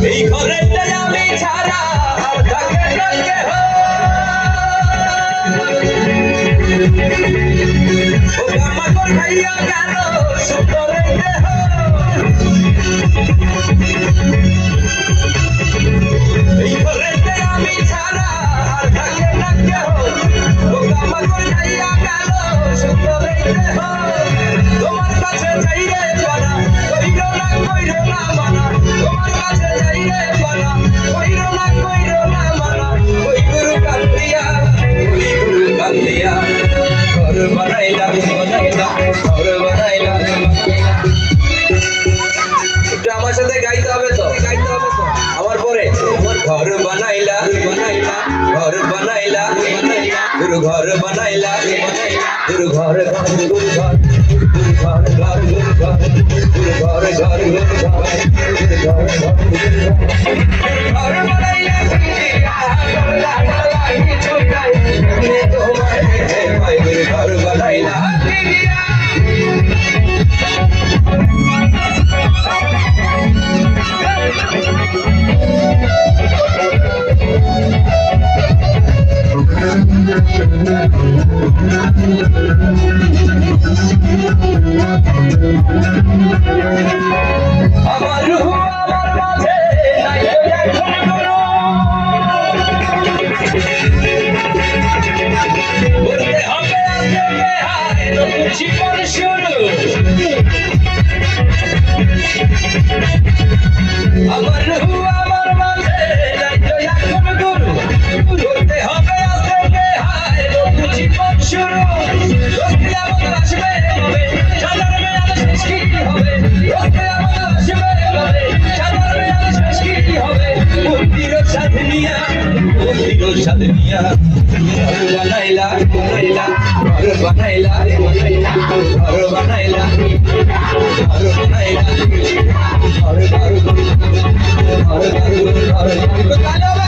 এই ঘরেতে আমি ছাড়া আর থাকে না কেহ, ও আমার কথাইয়া গেল সুন্দরে দেহ। এই ঘরেতে আমি ছাড়া আর থাকে না কেহ, ও আমার কথাইয়া গেল সুন্দরে দেহ। তোমার কাছে চাইলে বানা কইরো না মানা, তোমার কাছে চাইলে বানা কইরো না মানা। ওই গুরু কান্দিয়া ঘর বানাইলা ঘর বানাইলা। একটু আমার সাথে গাইতে হবে তো আমার পরে। ঘর বানাইলা ঘর বানাইলা গুরু ঘর বানাইলা গুরু ঘর গুরু ঘর ঘর ঘর গুরু ঘর ঘর ঘর বানাইলা ঘর বানাইলা। আমার রূহ আমার মাঝে নাই এখন কোনো, বলতে হবে আজকে বেহায় নতুন জীবন শুরু। আমার রূহ আমার মাঝে নাই এখন গুরু, বলতে হবে আজকে বেহায় নতুন জীবন শুরু। রোজকে আমাদের আসবে হবে সাজার মেয়াদ শেষ কি হবে, রোজকে আমাদের আসবে হবে সাজার মেয়াদ শেষ কি হবে। মন্দির সাথে নিয়া ঘর বানাইলা ঘর বানাইলা ঘর বানাইলা ঘর বানাইলা ঘর ঘর ঘর ঘর ঘর ঘর